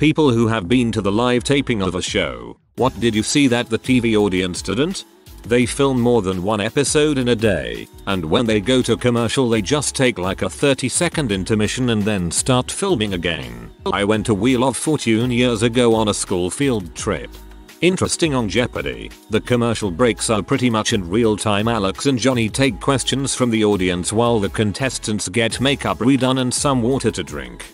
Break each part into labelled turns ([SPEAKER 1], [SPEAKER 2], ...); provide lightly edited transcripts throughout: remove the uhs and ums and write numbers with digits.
[SPEAKER 1] People who have been to the live taping of a show, what did you see that the TV audience didn't? They film more than one episode in a day, and when they go to commercial they just take like a 30-second intermission and then start filming again. I went to Wheel of Fortune years ago on a school field trip. Interesting on Jeopardy, the commercial breaks are pretty much in real time. Alex and Johnny take questions from the audience while the contestants get makeup redone and some water to drink.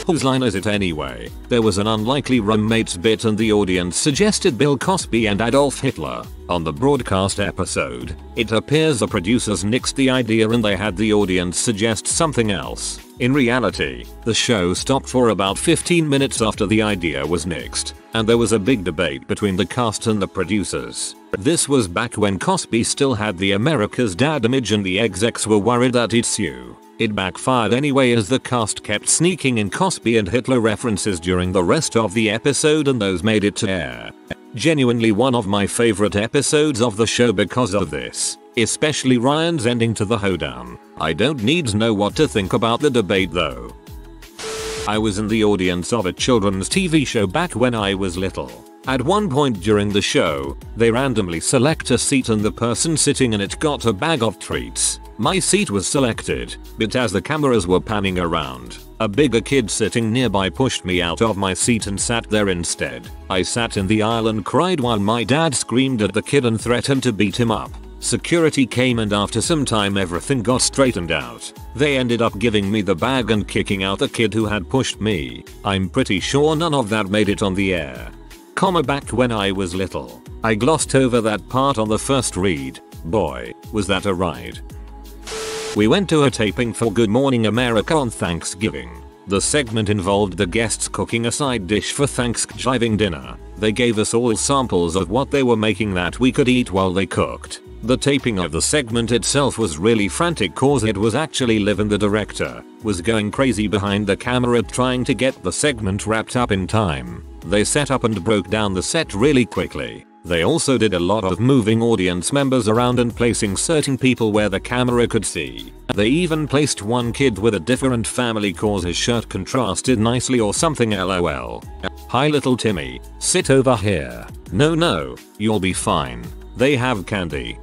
[SPEAKER 1] Whose line is it anyway? There was an unlikely roommates bit and the audience suggested Bill Cosby and Adolf Hitler. On the broadcast episode, it appears the producers nixed the idea and they had the audience suggest something else. In reality, the show stopped for about 15 minutes after the idea was nixed, and there was a big debate between the cast and the producers. This was back when Cosby still had the America's Dad image and the execs were worried that he'd sue. It backfired anyway as the cast kept sneaking in Cosby and Hitler references during the rest of the episode and those made it to air. Genuinely one of my favorite episodes of the show because of this, especially Ryan's ending to the hoedown. I don't need to know what to think about the debate though. I was in the audience of a children's TV show back when I was little. At one point during the show, they randomly select a seat and the person sitting in it got a bag of treats. My seat was selected, but as the cameras were panning around, a bigger kid sitting nearby pushed me out of my seat and sat there instead. I sat in the aisle and cried while my dad screamed at the kid and threatened to beat him up. Security came and after some time everything got straightened out. They ended up giving me the bag and kicking out the kid who had pushed me. I'm pretty sure none of that made it on the air. Back when I was little, I glossed over that part on the first read. Boy, was that a ride. We went to a taping for Good Morning America on Thanksgiving. The segment involved the guests cooking a side dish for Thanksgiving dinner. They gave us all samples of what they were making that we could eat while they cooked. The taping of the segment itself was really frantic cause it was actually Liv and the director was going crazy behind the camera trying to get the segment wrapped up in time. They set up and broke down the set really quickly. They also did a lot of moving audience members around and placing certain people where the camera could see. They even placed one kid with a different family cause his shirt contrasted nicely or something lol. Hi little Timmy, sit over here. No, you'll be fine. They have candy.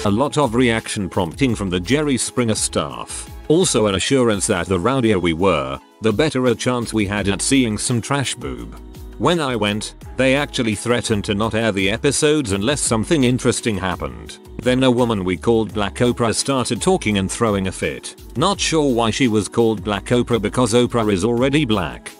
[SPEAKER 1] A lot of reaction prompting from the Jerry Springer staff. Also an assurance that the rowdier we were, the better a chance we had at seeing some trash boob. When I went, they actually threatened to not air the episodes unless something interesting happened. Then a woman we called Black Oprah started talking and throwing a fit. Not sure why she was called Black Oprah because Oprah is already black.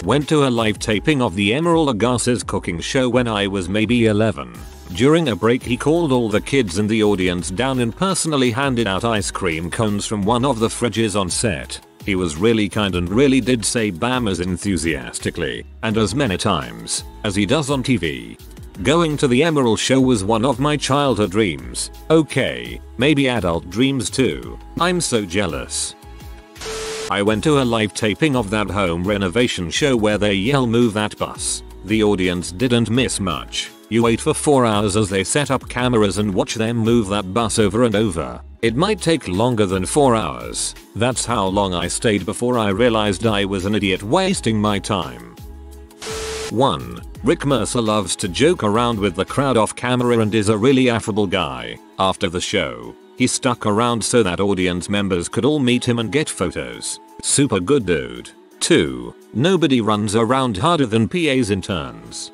[SPEAKER 1] Went to a live taping of the Emeril Lagasse's cooking show when I was maybe 11. During a break he called all the kids in the audience down and personally handed out ice cream cones from one of the fridges on set. He was really kind and really did say bam as enthusiastically and as many times as he does on TV. Going to the Emeril show was one of my childhood dreams. Okay, maybe adult dreams too. I'm so jealous. I went to a live taping of that home renovation show where they yell move that bus. The audience didn't miss much. You wait for 4 hours as they set up cameras and watch them move that bus over and over. It might take longer than 4 hours. That's how long I stayed before I realized I was an idiot wasting my time. 1. Rick Mercer loves to joke around with the crowd off camera and is a really affable guy. After the show, he stuck around so that audience members could all meet him and get photos. Super good dude. 2. Nobody runs around harder than PA's interns.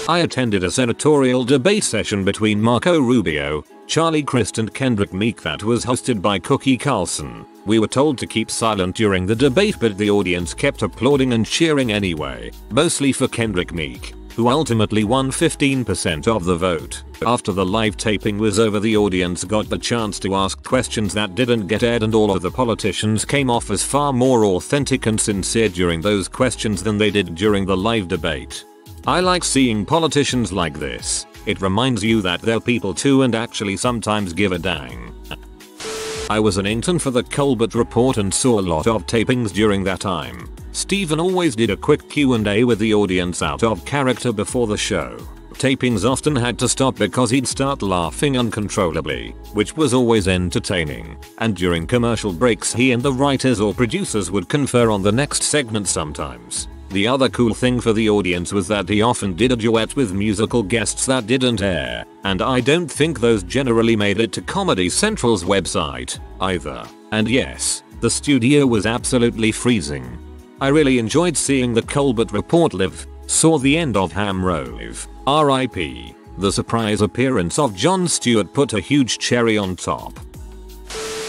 [SPEAKER 1] I attended a senatorial debate session between Marco Rubio, Charlie Crist and Kendrick Meek that was hosted by Cookie Carlson. We were told to keep silent during the debate but the audience kept applauding and cheering anyway, mostly for Kendrick Meek, who ultimately won 15% of the vote. After the live taping was over the audience got the chance to ask questions that didn't get aired and all of the politicians came off as far more authentic and sincere during those questions than they did during the live debate. I like seeing politicians like this. It reminds you that they're people too and actually sometimes give a dang. I was an intern for the Colbert Report and saw a lot of tapings during that time. Steven always did a quick Q&A with the audience out of character before the show. Tapings often had to stop because he'd start laughing uncontrollably, which was always entertaining, and during commercial breaks he and the writers or producers would confer on the next segment sometimes. The other cool thing for the audience was that he often did a duet with musical guests that didn't air, and I don't think those generally made it to Comedy Central's website, either. And yes, the studio was absolutely freezing. I really enjoyed seeing the Colbert Report live. Saw the end of Ham Rove, RIP. The surprise appearance of Jon Stewart put a huge cherry on top.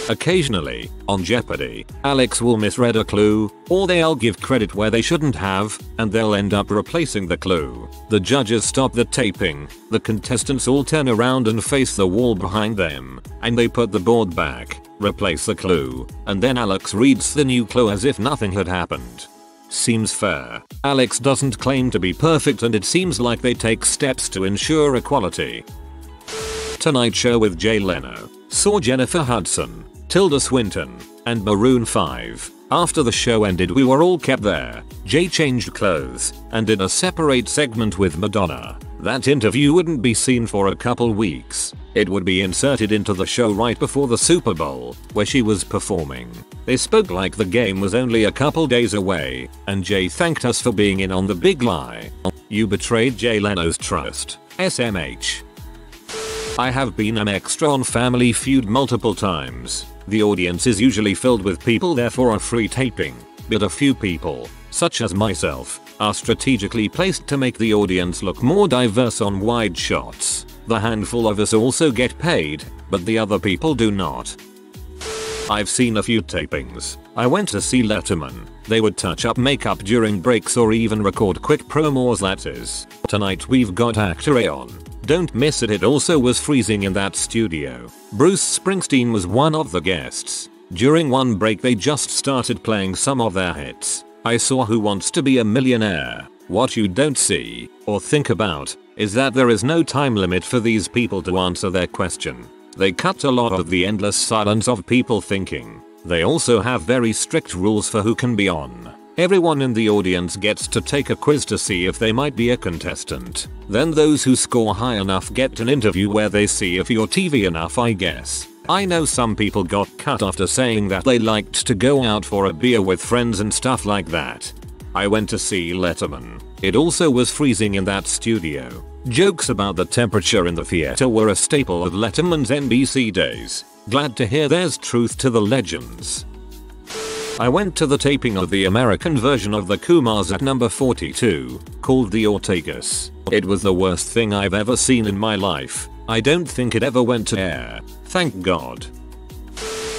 [SPEAKER 1] Occasionally, on Jeopardy, Alex will misread a clue, or they'll give credit where they shouldn't have, and they'll end up replacing the clue. The judges stop the taping, the contestants all turn around and face the wall behind them, and they put the board back, replace the clue, and then Alex reads the new clue as if nothing had happened. Seems fair. Alex doesn't claim to be perfect and it seems like they take steps to ensure equality. Tonight Show with Jay Leno. Saw Jennifer Hudson, Tilda Swinton, and Maroon 5. After the show ended we were all kept there. Jay changed clothes and did a separate segment with Madonna. That interview wouldn't be seen for a couple weeks. It would be inserted into the show right before the Super Bowl, where she was performing. They spoke like the game was only a couple days away, and Jay thanked us for being in on the big lie. You betrayed Jay Leno's trust. SMH. I have been an extra on Family Feud multiple times. The audience is usually filled with people there for a free taping, but a few people, such as myself, are strategically placed to make the audience look more diverse on wide shots. The handful of us also get paid, but the other people do not. I've seen a few tapings. I went to see Letterman. They would touch up makeup during breaks or even record quick promos, that is. Tonight we've got Actor A on. Don't miss it. It also was freezing in that studio. Bruce Springsteen was one of the guests. During one break they just started playing some of their hits. I saw Who Wants to Be a Millionaire. What you don't see, or think about, is that there is no time limit for these people to answer their question. They cut a lot of the endless silence of people thinking. They also have very strict rules for who can be on. Everyone in the audience gets to take a quiz to see if they might be a contestant. Then those who score high enough get an interview where they see if you're TV enough, I guess. I know some people got cut after saying that they liked to go out for a beer with friends and stuff like that. I went to see Letterman. It also was freezing in that studio. Jokes about the temperature in the theater were a staple of Letterman's NBC days. Glad to hear there's truth to the legends. I went to the taping of the American version of the Kumars at number 42, called The Ortegas. It was the worst thing I've ever seen in my life. I don't think it ever went to air. Thank God.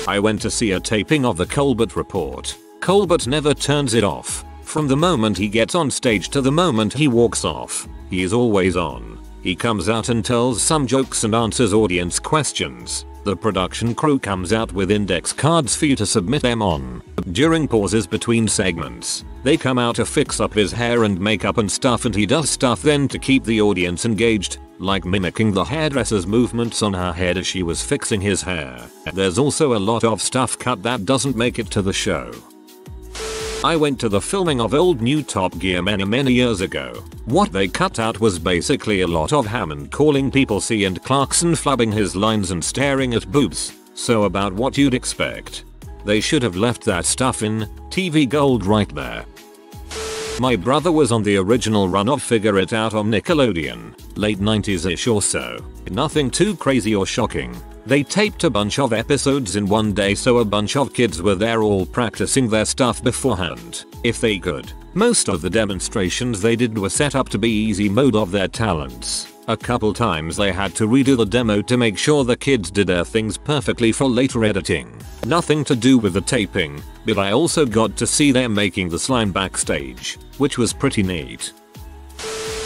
[SPEAKER 1] I went to see a taping of the Colbert Report. Colbert never turns it off. From the moment he gets on stage to the moment he walks off, he is always on. He comes out and tells some jokes and answers audience questions. The production crew comes out with index cards for you to submit them on. During pauses between segments, they come out to fix up his hair and makeup and stuff, and he does stuff then to keep the audience engaged, like mimicking the hairdresser's movements on her head as she was fixing his hair. There's also a lot of stuff cut that doesn't make it to the show. I went to the filming of old new Top Gear many years ago. What they cut out was basically a lot of Hammond calling people C and Clarkson flubbing his lines and staring at boobs. So about what you'd expect. They should have left that stuff in. TV gold right there. My brother was on the original run of Figure It Out on Nickelodeon, late 90s-ish or so. Nothing too crazy or shocking. They taped a bunch of episodes in one day, so a bunch of kids were there all practicing their stuff beforehand, if they could. Most of the demonstrations they did were set up to be easy mode of their talents. A couple times they had to redo the demo to make sure the kids did their things perfectly for later editing. Nothing to do with the taping, but I also got to see them making the slime backstage, which was pretty neat.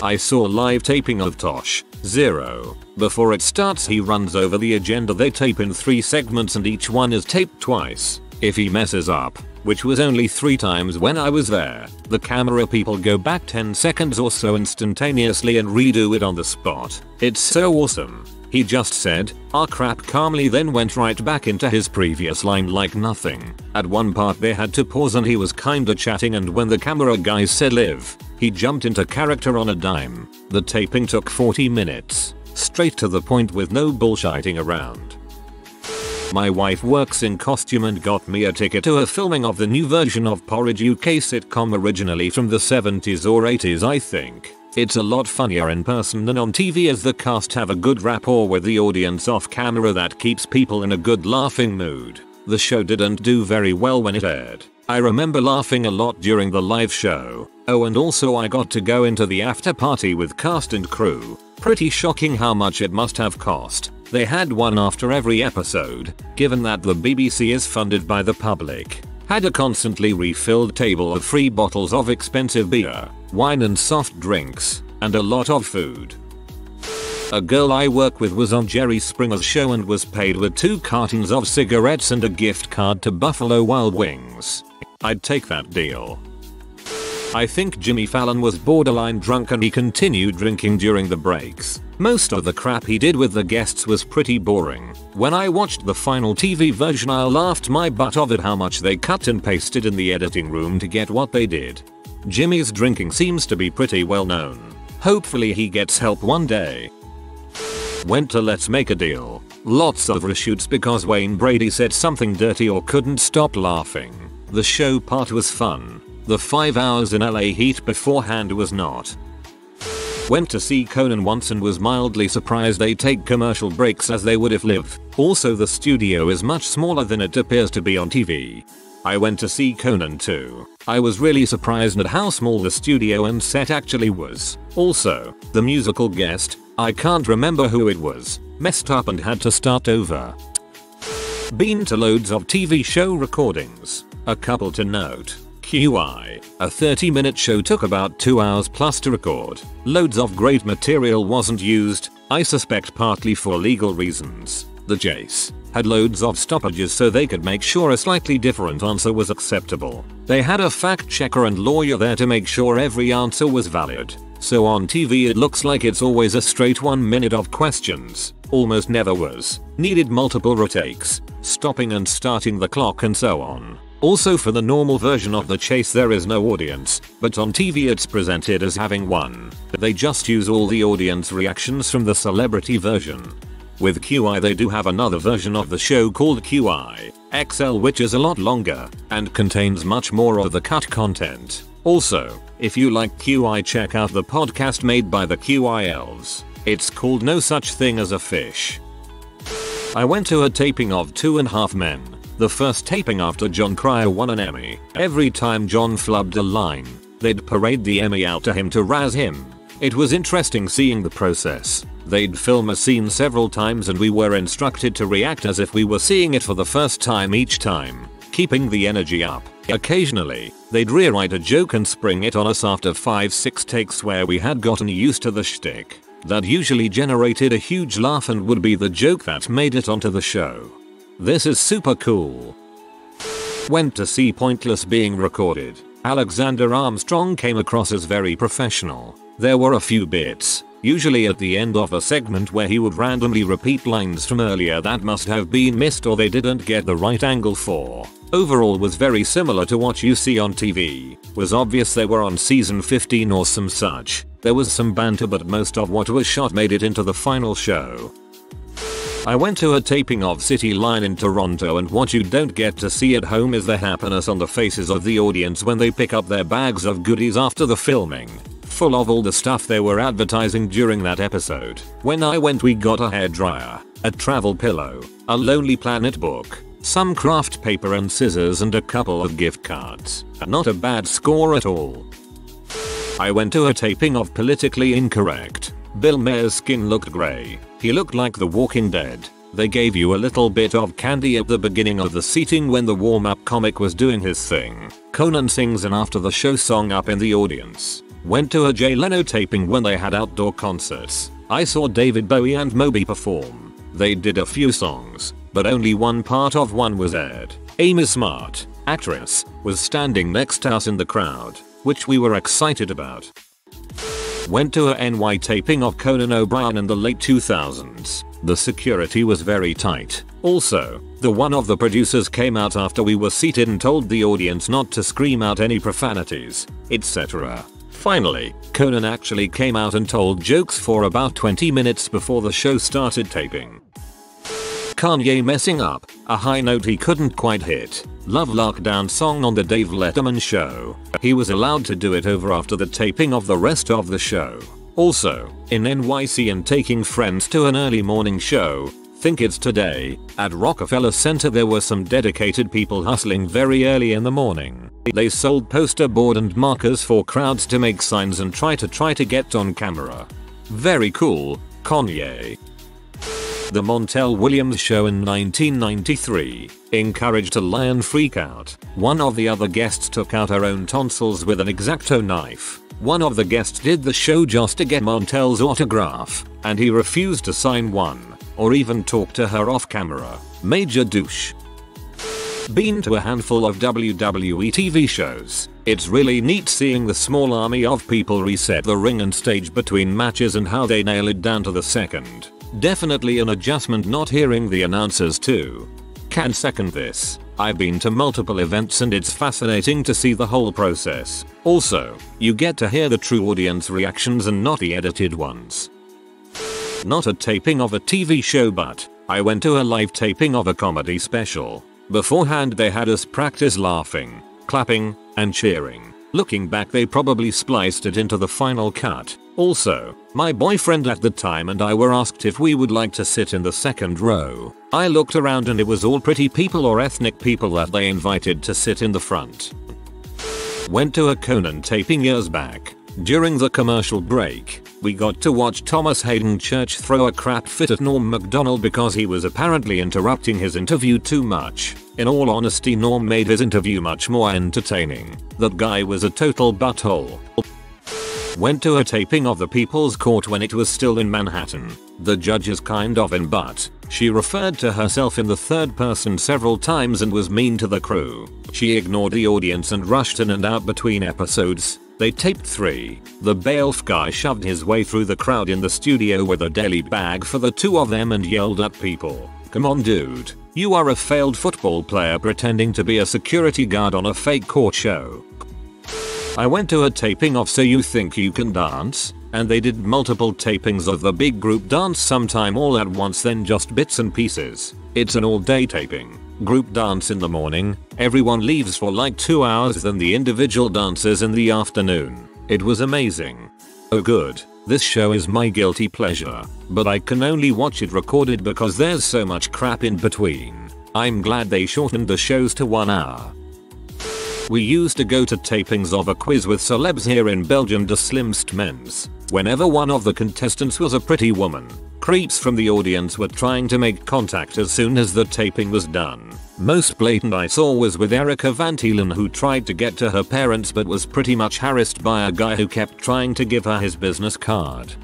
[SPEAKER 1] I saw live taping of Tosh Zero. Before it starts he runs over the agenda. They tape in 3 segments and each one is taped twice. If he messes up, which was only 3 times when I was there, the camera people go back 10 seconds or so instantaneously and redo it on the spot. It's so awesome. He just said, "Ah crap," calmly, then went right back into his previous line like nothing. At one part they had to pause and he was kinda chatting, and when the camera guys said live, He jumped into character on a dime. The taping took 40 minutes. Straight to the point with no bullshitting around. My wife works in costume and got me a ticket to a filming of the new version of Porridge UK sitcom originally from the 70s or 80s I think. It's a lot funnier in person than on TV as the cast have a good rapport with the audience off camera that keeps people in a good laughing mood. The show didn't do very well when it aired. I remember laughing a lot during the live show. Oh, and also I got to go into the after party with cast and crew. Pretty shocking how much it must have cost. They had one after every episode, given that the BBC is funded by the public. Had a constantly refilled table of free bottles of expensive beer, wine and soft drinks, and a lot of food. A girl I work with was on Jerry Springer's show and was paid with 2 cartons of cigarettes and a gift card to Buffalo Wild Wings. I'd take that deal. I think Jimmy Fallon was borderline drunk and he continued drinking during the breaks. Most of the crap he did with the guests was pretty boring. When I watched the final TV version I laughed my butt off at how much they cut and pasted in the editing room to get what they did. Jimmy's drinking seems to be pretty well known. Hopefully he gets help one day. Went to Let's Make a Deal. Lots of reshoots because Wayne Brady said something dirty or couldn't stop laughing. The show part was fun. The 5 hours in LA heat beforehand was not. Went to see Conan once and was mildly surprised they take commercial breaks as they would if live. Also the studio is much smaller than it appears to be on TV. I went to see Conan too. I was really surprised at how small the studio and set actually was. Also, the musical guest, I can't remember who it was, messed up and had to start over. Been to loads of TV show recordings. A couple to note. QI, a 30-minute show took about 2 hours plus to record. Loads of great material wasn't used, I suspect partly for legal reasons. The Chase had loads of stoppages so they could make sure a slightly different answer was acceptable. They had a fact checker and lawyer there to make sure every answer was valid. So on TV it looks like it's always a straight 1 minute of questions. Almost never was. Needed multiple retakes, stopping and starting the clock and so on. Also for the normal version of The Chase there is no audience, but on TV it's presented as having one. They just use all the audience reactions from the celebrity version. With QI they do have another version of the show called QI XL which is a lot longer and contains much more of the cut content. Also, if you like QI check out the podcast made by the QI Elves. It's called No Such Thing as a Fish. I went to a taping of 2.5 Men. The first taping after Jon Cryer won an Emmy. Every time Jon flubbed a line, they'd parade the Emmy out to him to razz him. It was interesting seeing the process. They'd film a scene several times and we were instructed to react as if we were seeing it for the first time each time, keeping the energy up. Occasionally, they'd rewrite a joke and spring it on us after 5-6 takes where we had gotten used to the shtick. That usually generated a huge laugh and would be the joke that made it onto the show. This is super cool. Went to see Pointless being recorded. Alexander Armstrong came across as very professional. There were a few bits, usually at the end of a segment where he would randomly repeat lines from earlier that must have been missed or they didn't get the right angle for. Overall was very similar to what you see on TV. Was obvious they were on season 15 or some such. There was some banter but most of what was shot made it into the final show. I went to a taping of City Line in Toronto and what you don't get to see at home is the happiness on the faces of the audience when they pick up their bags of goodies after the filming. Full of all the stuff they were advertising during that episode. When I went we got a hairdryer, a travel pillow, a Lonely Planet book, some craft paper and scissors and a couple of gift cards. Not a bad score at all. I went to a taping of Politically Incorrect. Bill Maher's skin looked grey. He looked like The Walking Dead. They gave you a little bit of candy at the beginning of the seating when the warm-up comic was doing his thing. Conan sings an after the show song up in the audience. Went to a Jay Leno taping when they had outdoor concerts. I saw David Bowie and Moby perform. They did a few songs, but only one part of one was aired. Amy Smart, actress, was standing next to us in the crowd, which we were excited about. Went to a NY taping of Conan O'Brien in the late 2000s. The security was very tight. Also, the one of the producers came out after we were seated and told the audience not to scream out any profanities, etc. Finally, Conan actually came out and told jokes for about 20 minutes before the show started taping. Kanye messing up, a high note he couldn't quite hit. Love Lockdown song on the Dave Letterman show. He was allowed to do it over after the taping of the rest of the show. Also, in NYC and taking friends to an early morning show, think it's today, at Rockefeller Center there were some dedicated people hustling very early in the morning. They sold poster board and markers for crowds to make signs and try to get on camera. Very cool, Kanye. The Montel Williams show in 1993 encouraged a lion freakout. One of the other guests took out her own tonsils with an X-Acto knife. One of the guests did the show just to get Montel's autograph, and he refused to sign one, or even talk to her off camera. Major douche. Been to a handful of WWE TV shows. It's really neat seeing the small army of people reset the ring and stage between matches and how they nail it down to the second. Definitely an adjustment not hearing the announcers too. Can second this. I've been to multiple events and it's fascinating to see the whole process. Also, you get to hear the true audience reactions and not the edited ones. Not a taping of a TV show, but I went to a live taping of a comedy special. Beforehand they had us practice laughing, clapping, and cheering. Looking back they probably spliced it into the final cut. Also, my boyfriend at the time and I were asked if we would like to sit in the second row. I looked around and it was all pretty people or ethnic people that they invited to sit in the front. Went to a Conan taping years back. During the commercial break, we got to watch Thomas Hayden Church throw a crap fit at Norm Macdonald because he was apparently interrupting his interview too much. In all honesty, Norm made his interview much more entertaining. That guy was a total butthole. Went to a taping of The People's Court when it was still in Manhattan. The judge is kind of in, but she referred to herself in the third person several times and was mean to the crew. She ignored the audience and rushed in and out between episodes. They taped 3. The bailiff guy shoved his way through the crowd in the studio with a deli bag for the two of them and yelled at people, "Come on dude, you are a failed football player pretending to be a security guard on a fake court show." I went to a taping of So You Think You Can Dance, and they did multiple tapings of the big group dance, sometime all at once then just bits and pieces. It's an all-day taping. Group dance in the morning, everyone leaves for like 2 hours, then the individual dances in the afternoon. It was amazing. Oh good, this show is my guilty pleasure, but I can only watch it recorded because there's so much crap in between. I'm glad they shortened the shows to 1 hour. We used to go to tapings of A Quiz with Celebs here in Belgium, De Slimste Mens. Whenever one of the contestants was a pretty woman, creeps from the audience were trying to make contact as soon as the taping was done. Most blatant I saw was with Erica Van Thielen, who tried to get to her parents but was pretty much harassed by a guy who kept trying to give her his business card.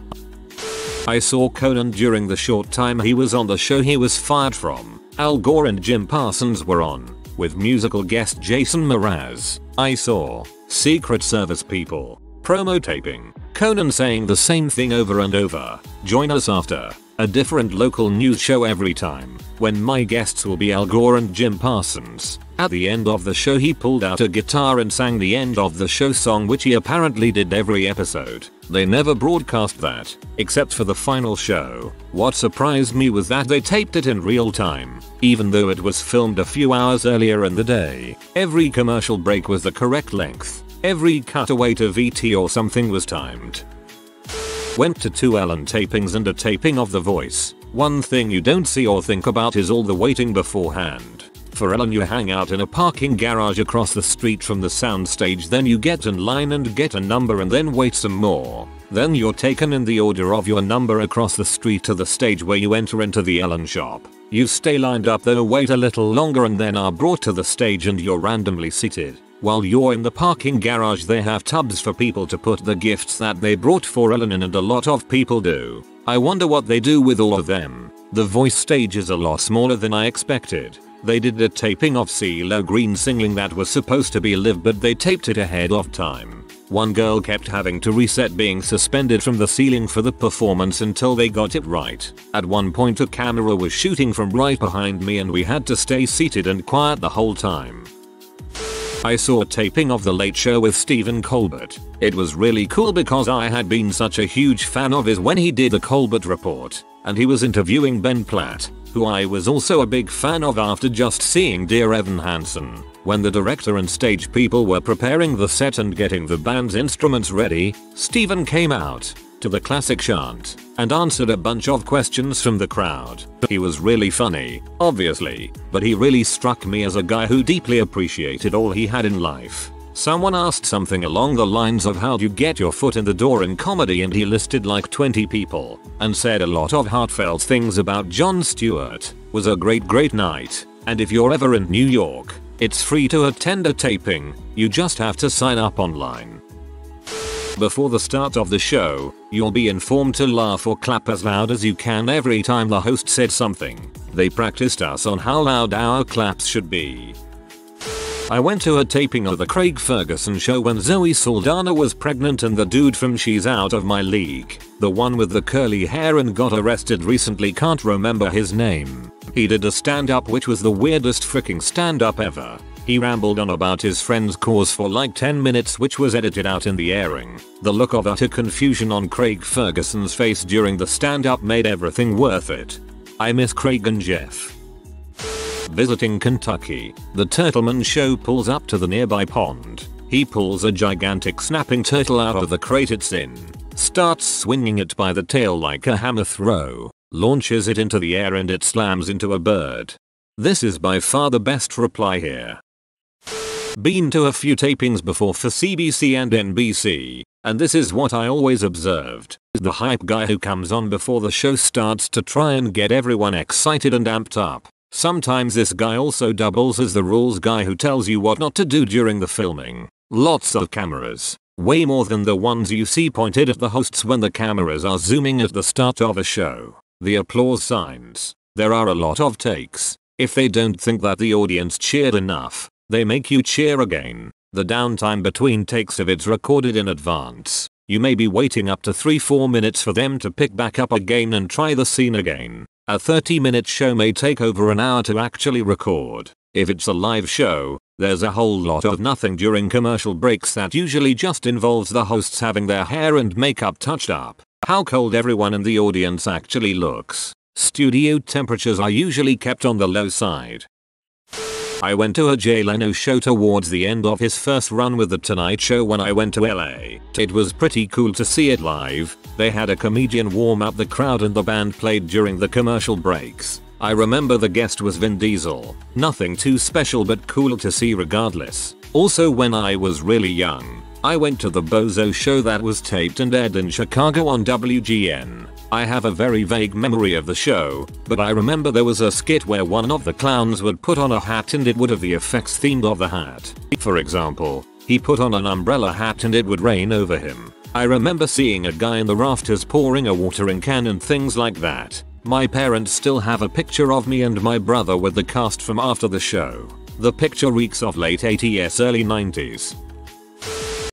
[SPEAKER 1] I saw Conan during the short time he was on the show he was fired from. Al Gore and Jim Parsons were on, with musical guest Jason Mraz. I saw Secret Service people promo taping Conan saying the same thing over and over. Join us after a different local news show every time, when my guests will be Al Gore and Jim Parsons. At the end of the show he pulled out a guitar and sang the end of the show song, which he apparently did every episode. They never broadcast that, except for the final show. What surprised me was that they taped it in real time, even though it was filmed a few hours earlier in the day. Every commercial break was the correct length. Every cutaway to VT or something was timed. Went to 2 Ellen tapings and a taping of The Voice. One thing you don't see or think about is all the waiting beforehand. For Ellen you hang out in a parking garage across the street from the soundstage, then you get in line and get a number and then wait some more. Then you're taken in the order of your number across the street to the stage where you enter into the Ellen shop. You stay lined up though, wait a little longer and then are brought to the stage and you're randomly seated. While you're in the parking garage they have tubs for people to put the gifts that they brought for Ellen in, and a lot of people do. I wonder what they do with all of them. The Voice stage is a lot smaller than I expected. They did a taping of CeeLo Green singing that was supposed to be Live, but they taped it ahead of time. One girl kept having to reset, being suspended from the ceiling for the performance until they got it right. At one point a camera was shooting from right behind me and we had to stay seated and quiet the whole time. I saw a taping of The Late Show with Stephen Colbert. It was really cool because I had been such a huge fan of his when he did the Colbert Report, and he was interviewing Ben Platt, who I was also a big fan of after just seeing Dear Evan Hansen. When the director and stage people were preparing the set and getting the band's instruments ready, Stephen came out to the classic chant and answered a bunch of questions from the crowd. He was really funny, obviously, but he really struck me as a guy who deeply appreciated all he had in life. Someone asked something along the lines of how do you get your foot in the door in comedy, and he listed like 20 people and said a lot of heartfelt things about Jon Stewart. Was a great night, and if you're ever in New York, it's free to attend a taping. You just have to sign up online. Before the start of the show, you'll be informed to laugh or clap as loud as you can every time the host said something. They practiced us on how loud our claps should be. I went to a taping of the Craig Ferguson show when Zoe Saldana was pregnant, and the dude from She's Out of My League, the one with the curly hair and got arrested recently, can't remember his name. He did a stand-up which was the weirdest freaking stand-up ever. He rambled on about his friend's cause for like 10 minutes, which was edited out in the airing. The look of utter confusion on Craig Ferguson's face during the stand-up made everything worth it. I miss Craig and Jeff. Visiting Kentucky, the Turtleman show pulls up to the nearby pond. He pulls a gigantic snapping turtle out of the crate it's in, starts swinging it by the tail like a hammer throw, launches it into the air, and it slams into a bird. This is by far the best reply here. Been to a few tapings before for CBC and NBC, and this is what I always observed. The hype guy who comes on before the show starts to try and get everyone excited and amped up. Sometimes this guy also doubles as the rules guy who tells you what not to do during the filming. Lots of cameras. Way more than the ones you see pointed at the hosts when the cameras are zooming at the start of a show. The applause signs. There are a lot of takes. If they don't think that the audience cheered enough, they make you cheer again. The downtime between takes, if it's recorded in advance, you may be waiting up to 3-4 minutes for them to pick back up again and try the scene again. A 30-minute show may take over an hour to actually record. If it's a live show, there's a whole lot of nothing during commercial breaks that usually just involves the hosts having their hair and makeup touched up. How cold everyone in the audience actually looks. Studio temperatures are usually kept on the low side. I went to a Jay Leno show towards the end of his first run with The Tonight Show when I went to LA. It was pretty cool to see it live. They had a comedian warm up the crowd and the band played during the commercial breaks. I remember the guest was Vin Diesel. Nothing too special but cool to see regardless. Also, when I was really young, I went to the Bozo show that was taped and aired in Chicago on WGN. I have a very vague memory of the show, but I remember there was a skit where one of the clowns would put on a hat and it would have the effects themed of the hat. For example, he put on an umbrella hat and it would rain over him. I remember seeing a guy in the rafters pouring a watering can and things like that. My parents still have a picture of me and my brother with the cast from after the show. The picture reeks of late 80s, early 90s.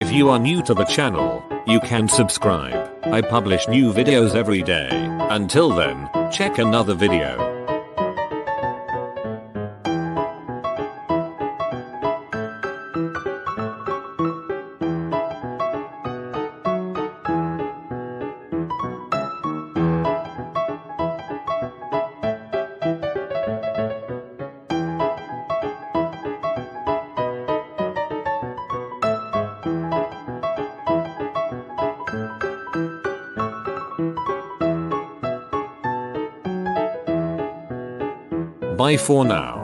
[SPEAKER 1] If you are new to the channel, you can subscribe. I publish new videos every day. Until then, check another video. Bye for now.